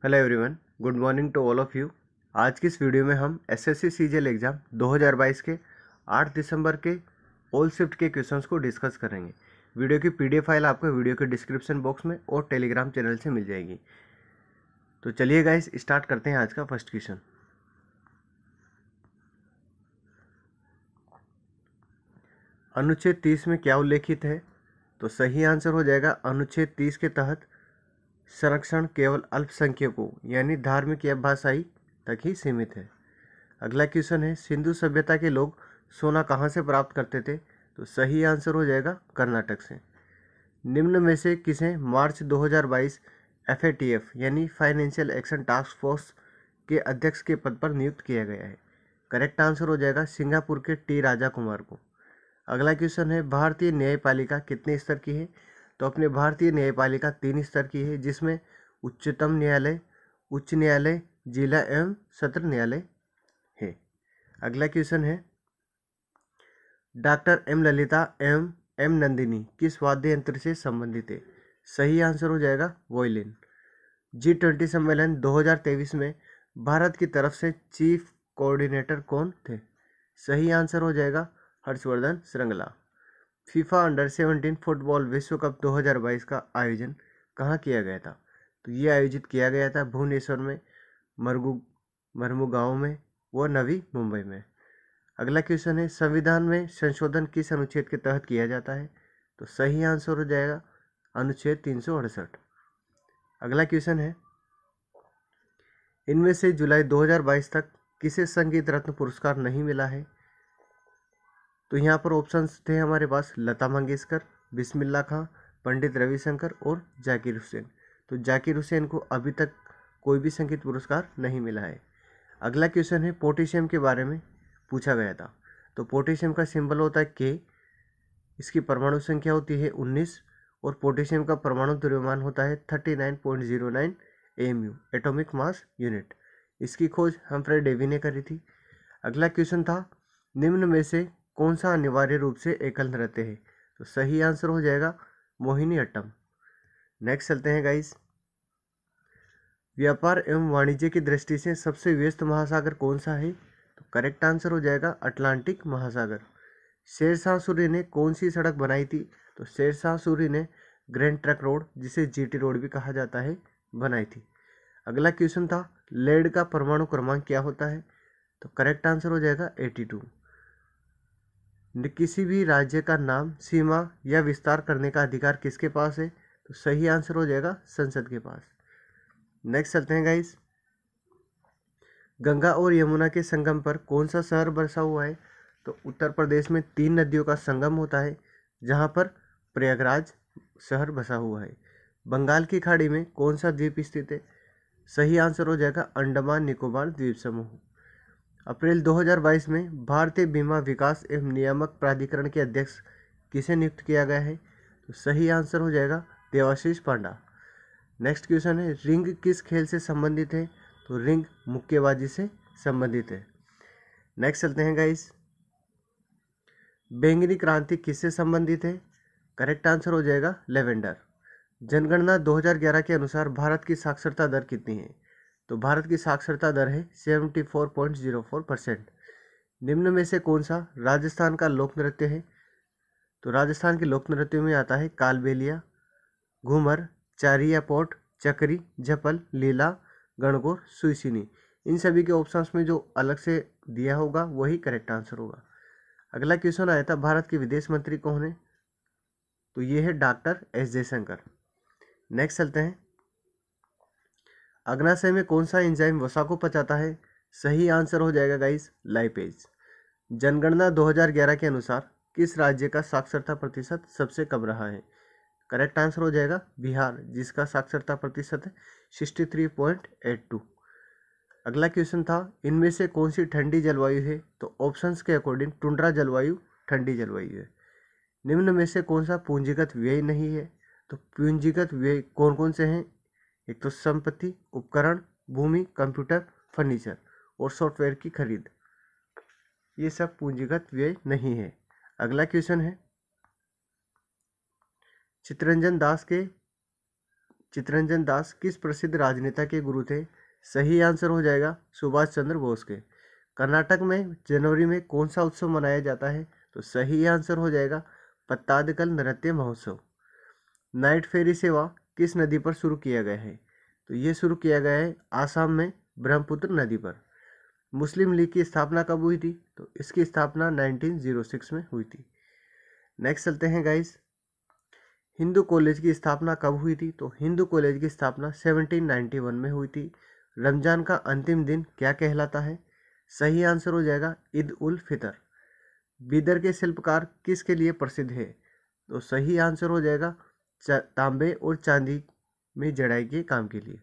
Hello everyone, good morning to all of you. आज की इस वीडियो में हम एसएससी सीजीएल एग्ज़ाम 2022 के 8 दिसंबर के ऑल शिफ्ट के क्वेश्चंस को डिस्कस करेंगे। वीडियो की पीडीएफ फाइल आपको वीडियो के डिस्क्रिप्शन बॉक्स में और टेलीग्राम चैनल से मिल जाएगी। तो चलिए गाइस, स्टार्ट करते हैं आज का फर्स्ट क्वेश्चन। अनुच्छेद 30 में क्या उल्लेखित है? तो सही आंसर हो जाएगा अनुच्छेद 30 के तहत संरक्षण केवल अल्पसंख्यकों यानी धार्मिक या भाषाई तक ही सीमित है। अगला क्वेश्चन है, सिंधु सभ्यता के लोग सोना कहाँ से प्राप्त करते थे? तो सही आंसर हो जाएगा कर्नाटक से। निम्न में से किसे मार्च 2022 FATF यानी फाइनेंशियल एक्शन टास्क फोर्स के अध्यक्ष के पद पर नियुक्त किया गया है? करेक्ट आंसर हो जाएगा सिंगापुर के टी राजा कुमार को। अगला क्वेश्चन है, भारतीय न्यायपालिका कितने स्तर की है? तो अपने भारतीय न्यायपालिका 3 स्तर की है, जिसमें उच्चतम न्यायालय, उच्च न्यायालय, जिला एवं सत्र न्यायालय है। अगला क्वेश्चन है, डॉक्टर एम ललिता एवं एम नंदिनी किस वाद्य यंत्र से संबंधित है? सही आंसर हो जाएगा वॉयलिन। G20 सम्मेलन 2023 में भारत की तरफ से चीफ कोऑर्डिनेटर कौन थे? सही आंसर हो जाएगा Harshvardhan Shringla. FIFA under 17 football विश्व कप 2022 का आयोजन कहाँ किया गया था? तो ये आयोजित किया गया था भुवनेश्वर में, मरमुगांव में व नवी मुंबई में। अगला क्वेश्चन है, संविधान में संशोधन किस अनुच्छेद के तहत किया जाता है? तो सही आंसर हो जाएगा अनुच्छेद 368। अगला क्वेश्चन है, इनमें से जुलाई 2022 तक किसे संगीत रत्न पुरस्कार नहीं मिला है? तो यहाँ पर ऑप्शंस थे हमारे पास लता मंगेशकर, बिस्मिल्लाह खां, पंडित रविशंकर और जाकिर हुसैन। तो जाकिर हुसैन को अभी तक कोई भी संगीत पुरस्कार नहीं मिला है। अगला क्वेश्चन है, पोटेशियम के बारे में पूछा गया था। तो पोटेशियम का सिंबल होता है K, इसकी परमाणु संख्या होती है 19 और पोटेशियम का परमाणु द्रव्यमान होता है 39.09 AMU एटॉमिक मास यूनिट। इसकी खोज हम्फ्रे डेवी ने करी थी। अगला क्वेश्चन था, निम्न में से कौन सा अनिवार्य रूप से एकल नृत्य है? तो सही आंसर हो जाएगा मोहिनीअट्टम। नेक्स्ट चलते हैं गाइस, व्यापार एवं वाणिज्य की दृष्टि से सबसे व्यस्त महासागर कौन सा है? तो करेक्ट आंसर हो जाएगा अटलांटिक महासागर। शेरशाह सूरी ने कौन सी सड़क बनाई थी? तो शेरशाह सूरी ने ग्रैंड ट्रंक रोड, जिसे GT रोड भी कहा जाता है, बनाई थी। अगला क्वेश्चन था, लेड का परमाणु क्रमांक क्या होता है? तो करेक्ट आंसर हो जाएगा 82। किसी भी राज्य का नाम, सीमा या विस्तार करने का अधिकार किसके पास है? तो सही आंसर हो जाएगा संसद के पास। नेक्स्ट चलते हैं गाइस, गंगा और यमुना के संगम पर कौन सा शहर बसा हुआ है? तो उत्तर प्रदेश में 3 नदियों का संगम होता है, जहां पर प्रयागराज शहर बसा हुआ है। बंगाल की खाड़ी में कौन सा द्वीप स्थित है? सही आंसर हो जाएगा अंडमान निकोबार द्वीप समूह। अप्रैल 2022 में भारतीय बीमा विकास एवं नियामक प्राधिकरण के अध्यक्ष किसे नियुक्त किया गया है? तो सही आंसर हो जाएगा देवाशीष पांडा। नेक्स्ट क्वेश्चन है, रिंग किस खेल से संबंधित है? तो रिंग मुक्केबाजी से संबंधित है। नेक्स्ट चलते हैं गाइस, बैंगनी क्रांति किससे संबंधित है? करेक्ट आंसर हो जाएगा लेवेंडर। जनगणना 2011 के अनुसार भारत की साक्षरता दर कितनी है? तो भारत की साक्षरता दर है 74.04%। निम्न में से कौन सा राजस्थान का लोक नृत्य है? तो राजस्थान के लोक नृत्य में आता है कालबेलिया, घूमर, चारिया पोट, चक्री, झपल, लीला, गणगौर, सुइसिनी। इन सभी के ऑप्शंस में जो अलग से दिया होगा वही करेक्ट आंसर होगा। अगला क्वेश्चन आया था, भारत के विदेश मंत्री कौन है? तो ये है डॉक्टर S जयशंकर। नेक्स्ट चलते हैं, अग्नाशय में कौन सा एंजाइम वसा को पचाता है? सही आंसर हो जाएगा गाइस लाइपेज। जनगणना 2011 के अनुसार किस राज्य का साक्षरता प्रतिशत सबसे कम रहा है? करेक्ट आंसर हो जाएगा बिहार, जिसका साक्षरता प्रतिशत है 63.82। अगला क्वेश्चन था, इनमें से कौन सी ठंडी जलवायु है? तो ऑप्शंस के अकॉर्डिंग टुंड्रा जलवायु ठंडी जलवायु है। निम्न में से कौन सा पूंजीगत व्यय नहीं है? तो पूंजीगत व्यय कौन कौन से हैं? एक तो संपत्ति, उपकरण, भूमि, कंप्यूटर, फर्नीचर और सॉफ्टवेयर की खरीद, ये सब पूंजीगत व्यय नहीं है। अगला क्वेश्चन है, चित्तरंजन दास के चित्तरंजन दास किस प्रसिद्ध राजनेता के गुरु थे? सही आंसर हो जाएगा सुभाष चंद्र बोस के। कर्नाटक में जनवरी में कौन सा उत्सव मनाया जाता है? तो सही आंसर हो जाएगा पत्तादकल नृत्य महोत्सव। नाइट फेरी सेवा किस नदी पर शुरू किया गया है? तो ये शुरू किया गया है आसाम में ब्रह्मपुत्र नदी पर। मुस्लिम लीग की स्थापना कब हुई थी? तो इसकी स्थापना 1906 में हुई थी। नेक्स्ट चलते हैं गाइस, हिंदू कॉलेज की स्थापना कब हुई थी? तो हिंदू कॉलेज की स्थापना 1791 में हुई थी। रमजान का अंतिम दिन क्या कहलाता है? सही आंसर हो जाएगा ईद उल फितर। बीदर के शिल्पकार किसके लिए प्रसिद्ध है? तो सही आंसर हो जाएगा तांबे और चांदी में जड़ाई के काम के लिए।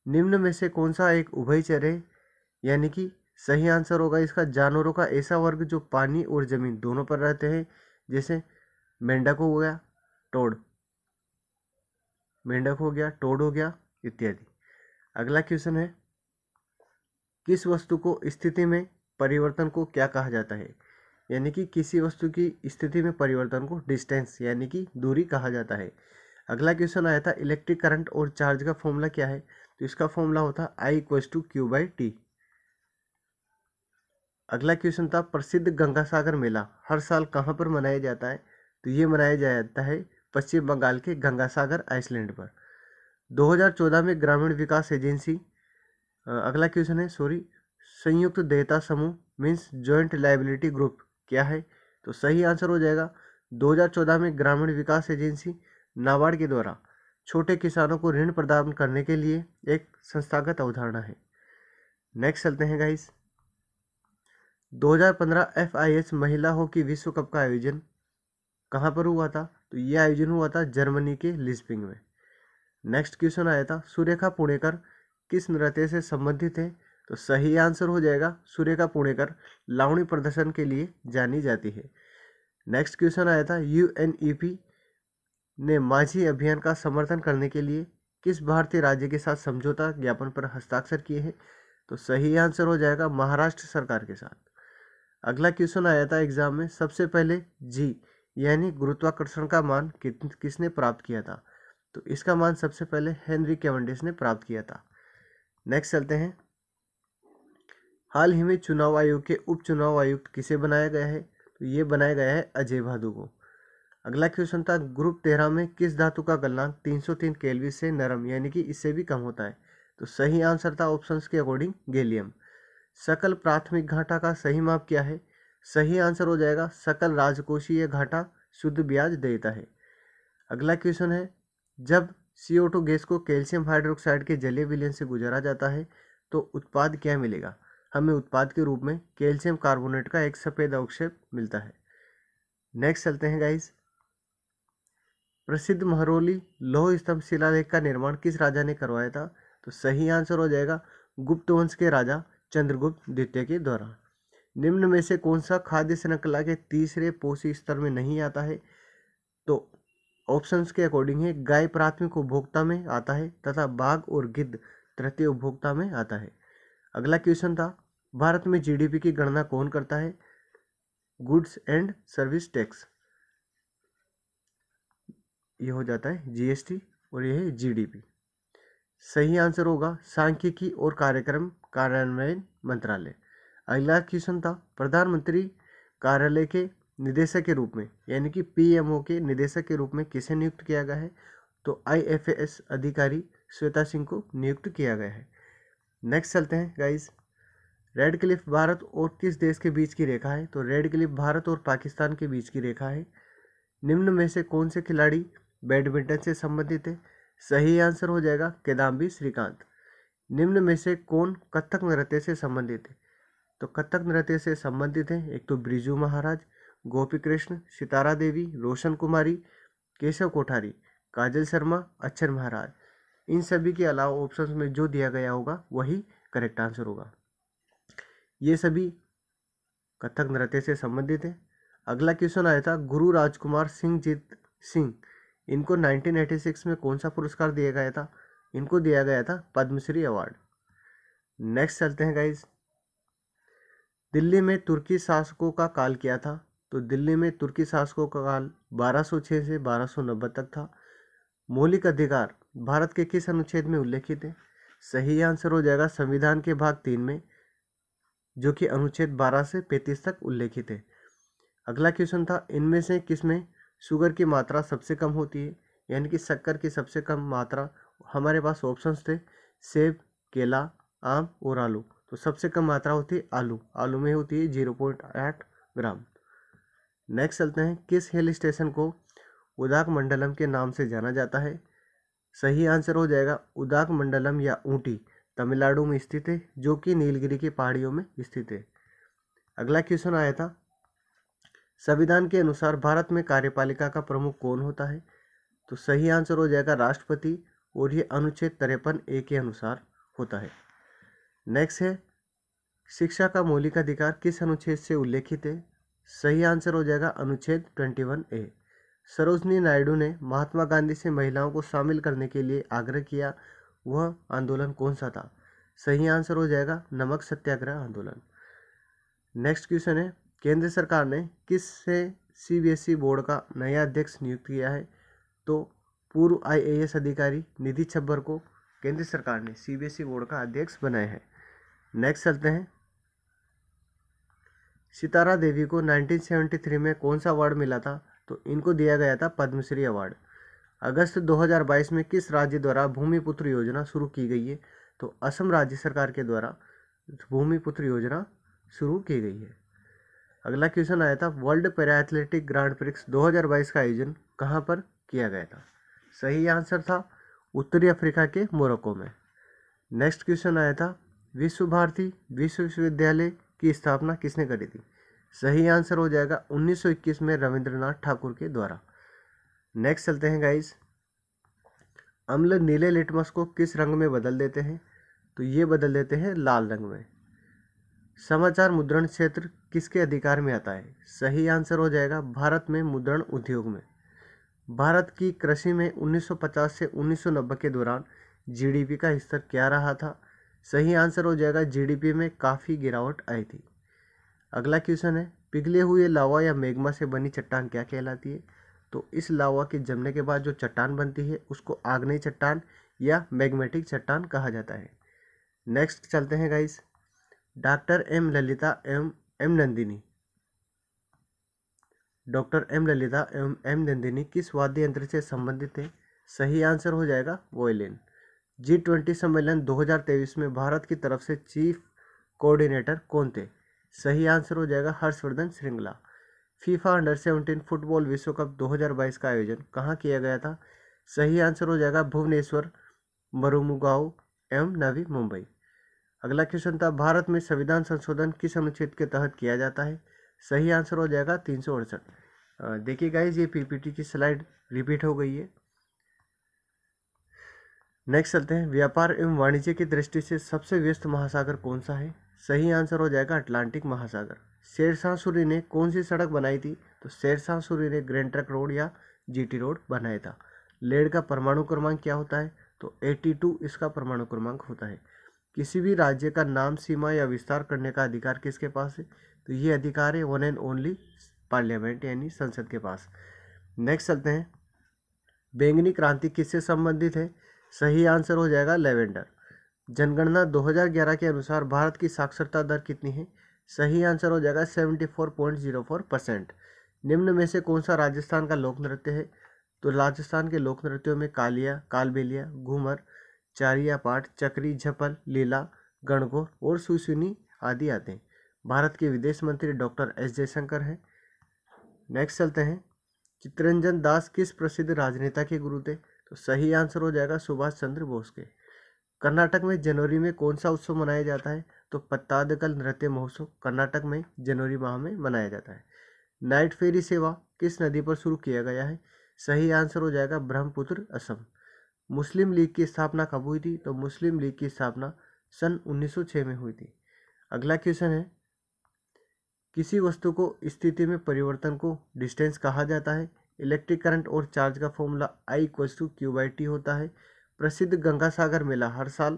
निम्न में से कौन सा एक उभयचर है? यानी कि सही आंसर होगा इसका जानवरों का ऐसा वर्ग जो पानी और जमीन दोनों पर रहते हैं, जैसे मेंढक हो गया, टोड, मेंढक हो गया, टोड हो गया इत्यादि। अगला क्वेश्चन है, किस वस्तु को स्थिति में परिवर्तन को क्या कहा जाता है? यानी कि किसी वस्तु की स्थिति में परिवर्तन को डिस्टेंस यानी कि दूरी कहा जाता है। अगला क्वेश्चन आया था इलेक्ट्रिक करंट और चार्ज का फॉर्मूला क्या है? तो इसका फॉर्मूला होता I = Q/T। अगला क्वेश्चन था प्रसिद्ध गंगा सागर मेला हर साल कहाँ पर मनाया जाता है? तो ये मनाया जाता है पश्चिम बंगाल के गंगा सागर आइसलैंड पर। 2014 में ग्रामीण विकास एजेंसी, अगला क्वेश्चन है संयुक्त देयता समूह मीन्स जॉइंट लायबिलिटी ग्रुप क्या है? तो सही आंसर हो जाएगा 2014 में ग्रामीण विकास एजेंसी नाबार्ड के द्वारा छोटे किसानों को ऋण प्रदान करने के लिए एक संस्थागत अवधारणा है। नेक्स्ट चलते हैं गाइस, 2015 FIH महिला हॉकी विश्व कप का आयोजन कहाँ पर हुआ था? तो यह आयोजन हुआ था जर्मनी के लिस्बिंग में। नेक्स्ट क्वेश्चन आया था सुरेखा पुणेकर किस नृत्य से संबंधित है? तो सही आंसर हो जाएगा सुरेखा पुणेकर लावणी प्रदर्शन के लिए जानी जाती है। नेक्स्ट क्वेश्चन आया था UNEP ने माझी अभियान का समर्थन करने के लिए किस भारतीय राज्य के साथ समझौता ज्ञापन पर हस्ताक्षर किए हैं? तो सही आंसर हो जाएगा महाराष्ट्र सरकार के साथ। अगला क्वेश्चन आया था एग्जाम में, सबसे पहले G यानी गुरुत्वाकर्षण का मान किसने प्राप्त किया था? तो इसका मान सबसे पहले हेनरी कैवेंडिश ने प्राप्त किया था। नेक्स्ट चलते हैं, हाल ही में चुनाव आयोग के उप चुनाव आयुक्त किसे बनाया गया है? तो ये बनाया गया है अजय भादु को। अगला क्वेश्चन था ग्रुप 13 में किस धातु का गलनांक 303 केल्विन से नरम यानी कि इससे भी कम होता है? तो सही आंसर था ऑप्शंस के अकॉर्डिंग गैलियम। सकल प्राथमिक घाटा का सही माप क्या है? सही आंसर हो जाएगा सकल राजकोषीय घाटा शुद्ध ब्याज देता है। अगला क्वेश्चन है, जब CO2 गैस को कैल्शियम हाइड्रोक्साइड के जलीय विलयन से गुजारा जाता है तो उत्पाद क्या मिलेगा? हमें उत्पाद के रूप में कैल्शियम कार्बोनेट का एक सफ़ेद अवक्षेप मिलता है। नेक्स्ट चलते हैं गाइस, प्रसिद्ध महरौली लौह स्तंभ शिलालेख का निर्माण किस राजा ने करवाया था? तो सही आंसर हो जाएगा गुप्त वंश के राजा चंद्रगुप्त द्वितीय के द्वारा। निम्न में से कौन सा खाद्य श्रृंखला के तीसरे पोषी स्तर में नहीं आता है? तो ऑप्शंस के अकॉर्डिंग है गाय प्राथमिक उपभोक्ता में आता है तथा बाघ और गिद्ध तृतीय उपभोक्ता में आता है। अगला क्वेश्चन था भारत में GDP की गणना कौन करता है? गुड्स एंड सर्विस टैक्स, ये हो जाता है GST और ये है GDP। सही आंसर होगा सांख्यिकी और कार्यक्रम कार्यान्वयन मंत्रालय। अगला क्वेश्चन था प्रधानमंत्री कार्यालय के निदेशक के रूप में यानी कि PMO के निदेशक के रूप में किसे नियुक्त किया गया है? तो IFAS अधिकारी श्वेता सिंह को नियुक्त किया गया है। नेक्स्ट चलते हैं गाइस, रेड क्लिफ भारत और किस देश के बीच की रेखा है? तो रेड क्लिफ भारत और पाकिस्तान के बीच की रेखा है। निम्न में से कौन से खिलाड़ी बैडमिंटन से संबंधित है? सही आंसर हो जाएगा किदाम्बी श्रीकांत। निम्न में से कौन कथक नृत्य से संबंधित है? तो कथक नृत्य से संबंधित है एक तो ब्रिजू महाराज, गोपी कृष्ण, सितारा देवी, रोशन कुमारी, केशव कोठारी, काजल शर्मा, अक्षर महाराज। इन सभी के अलावा ऑप्शंस में जो दिया गया होगा वही करेक्ट आंसर होगा। ये सभी कथक नृत्य से संबंधित है। अगला क्वेश्चन आया था गुरु राजकुमार सिंहजीत सिंह, इनको 1986 में कौन सा पुरस्कार दिया गया था? इनको दिया गया था पद्मश्री अवार्ड। नेक्स्ट चलते हैं गाइज, दिल्ली में तुर्की शासकों का काल क्या था? तो दिल्ली में तुर्की शासकों का काल 1206 से 1290 तक था। मौलिक अधिकार भारत के किस अनुच्छेद में उल्लेखित है? सही आंसर हो जाएगा संविधान के भाग 3 में, जो कि अनुच्छेद 12 से 35 तक उल्लेखित है। अगला क्वेश्चन था, इनमें से किसमें शुगर की मात्रा सबसे कम होती है, यानी कि शक्कर की सबसे कम मात्रा। हमारे पास ऑप्शंस थे सेब, केला, आम और आलू। तो सबसे कम मात्रा होती है आलू, आलू में होती है 0.8 ग्राम। नेक्स्ट चलते हैं, किस हिल स्टेशन को उदाकमंडलम के नाम से जाना जाता है? सही आंसर हो जाएगा उदाकमंडलम या ऊटी, तमिलनाडु में स्थित है, जो कि नीलगिरी की पहाड़ियों में स्थित है। अगला क्वेश्चन आया था, संविधान के अनुसार भारत में कार्यपालिका का प्रमुख कौन होता है? तो सही आंसर हो जाएगा राष्ट्रपति, और ये अनुच्छेद 53A के अनुसार होता है। नेक्स्ट है, शिक्षा का मौलिक अधिकार किस अनुच्छेद से उल्लेखित है? सही आंसर हो जाएगा अनुच्छेद 21A। सरोजनी नायडू ने महात्मा गांधी से महिलाओं को शामिल करने के लिए आग्रह किया, वह आंदोलन कौन सा था? सही आंसर हो जाएगा नमक सत्याग्रह आंदोलन। नेक्स्ट क्वेश्चन है, केंद्र सरकार ने किस से CBSE बोर्ड का नया अध्यक्ष नियुक्त किया है? तो पूर्व IAS अधिकारी निधि छब्बर को केंद्र सरकार ने CBSE बोर्ड का अध्यक्ष बनाया है। नेक्स्ट चलते हैं, सितारा देवी को 1973 में कौन सा अवार्ड मिला था? तो इनको दिया गया था पद्मश्री अवार्ड। अगस्त 2022 में किस राज्य द्वारा भूमिपुत्र योजना शुरू की गई है? तो असम राज्य सरकार के द्वारा भूमिपुत्र योजना शुरू की गई है। अगला क्वेश्चन आया था, world para athletic grand prix 2022 का आयोजन कहाँ पर किया गया था? सही आंसर था उत्तरी अफ्रीका के मोरक्को में। नेक्स्ट क्वेश्चन आया था, विश्व भारती विश्वविद्यालय की स्थापना किसने करी थी? सही आंसर हो जाएगा 1921 में रविंद्रनाथ ठाकुर के द्वारा। नेक्स्ट चलते हैं गाइस, अम्ल नीले लिटमस को किस रंग में बदल देते हैं? तो ये बदल देते हैं लाल रंग में। समाचार मुद्रण क्षेत्र किसके अधिकार में आता है? सही आंसर हो जाएगा भारत में मुद्रण उद्योग में। भारत की कृषि में 1950 से 1990 के दौरान GDP का स्तर क्या रहा था? सही आंसर हो जाएगा GDP में काफ़ी गिरावट आई थी। अगला क्वेश्चन है, पिघले हुए लावा या मैग्मा से बनी चट्टान क्या कहलाती है? तो इस लावा के जमने के बाद जो चट्टान बनती है उसको आग्नेय चट्टान या मैग्मेटिक चट्टान कहा जाता है। नेक्स्ट चलते हैं गाइस, डॉक्टर एम ललिता एवं एम नंदिनी किस वाद्य यंत्र से संबंधित है? सही आंसर हो जाएगा वोयलिन। G20 सम्मेलन 2023 में भारत की तरफ से चीफ कोऑर्डिनेटर कौन थे? सही आंसर हो जाएगा Harshvardhan Shringla. FIFA under-17 football विश्व कप 2022 का आयोजन कहाँ किया गया था? सही आंसर हो जाएगा भुवनेश्वर, मरुमुगाओ एवं नवी मुंबई। अगला क्वेश्चन था, भारत में संविधान संशोधन किस अनुच्छेद के तहत किया जाता है? सही आंसर हो जाएगा 368। देखिए गाइज, ये PPT की स्लाइड रिपीट हो गई है। नेक्स्ट चलते हैं, व्यापार एवं वाणिज्य की दृष्टि से सबसे व्यस्त महासागर कौन सा है? सही आंसर हो जाएगा अटलांटिक महासागर। शेरशाह सूरी ने कौन सी सड़क बनाई थी? तो शेरशाह सूरी ने ग्रैंड ट्रंक रोड या GT रोड बनाया था। लेड का परमाणु क्रमांक क्या होता है? तो 82 इसका परमाणु क्रमांक होता है। किसी भी राज्य का नाम, सीमा या विस्तार करने का अधिकार किसके पास है? तो ये अधिकार है वन एंड ओनली पार्लियामेंट यानी संसद के पास। नेक्स्ट चलते हैं, बैंगनी क्रांति किससे संबंधित है? सही आंसर हो जाएगा लेवेंडर। जनगणना 2011 के अनुसार भारत की साक्षरता दर कितनी है? सही आंसर हो जाएगा 74.04%। निम्न में से कौन सा राजस्थान का लोक नृत्य है? तो राजस्थान के लोक नृत्यों में कालिया, कालबेलिया, घूमर, चारिया पाठ, चक्री, झपल, लीला, गणगौर और सुसुनी आदि आते हैं। भारत के विदेश मंत्री डॉक्टर S जयशंकर हैं। नेक्स्ट चलते हैं, चित्तरंजन दास किस प्रसिद्ध राजनेता के गुरु थे? तो सही आंसर हो जाएगा सुभाष चंद्र बोस के। कर्नाटक में जनवरी में कौन सा उत्सव मनाया जाता है? तो पत्तादकल नृत्य महोत्सव कर्नाटक में जनवरी माह में मनाया जाता है। नाइट फेरी सेवा किस नदी पर शुरू किया गया है? सही आंसर हो जाएगा ब्रह्मपुत्र, असम। मुस्लिम लीग की स्थापना कब हुई थी? तो मुस्लिम लीग की स्थापना सन 1906 में हुई थी। अगला क्वेश्चन है, किसी वस्तु को स्थिति में परिवर्तन को डिस्टेंस कहा जाता है? इलेक्ट्रिक करंट और चार्ज का फॉर्मूला I=Q/T होता है। प्रसिद्ध गंगा सागर मेला हर साल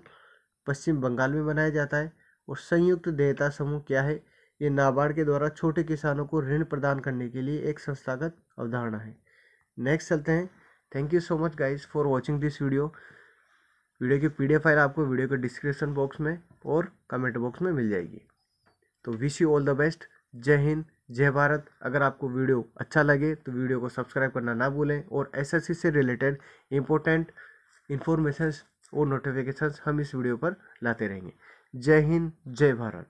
पश्चिम बंगाल में मनाया जाता है। और संयुक्त देयता समूह क्या है? ये नाबार्ड के द्वारा छोटे किसानों को ऋण प्रदान करने के लिए एक संस्थागत अवधारणा है। नेक्स्ट चलते हैं, thank you so much guys for watching this video. Video की PDF फाइल आपको वीडियो के डिस्क्रिप्शन बॉक्स में और कमेंट बॉक्स में मिल जाएगी। तो wish you all the best. जय हिंद, जय भारत। अगर आपको वीडियो अच्छा लगे तो वीडियो को सब्सक्राइब करना ना भूलें और SSC से रिलेटेड इम्पोर्टेंट इन्फॉर्मेशन और नोटिफिकेशंस हम इस वीडियो पर लाते रहेंगे। जय हिंद, जय भारत।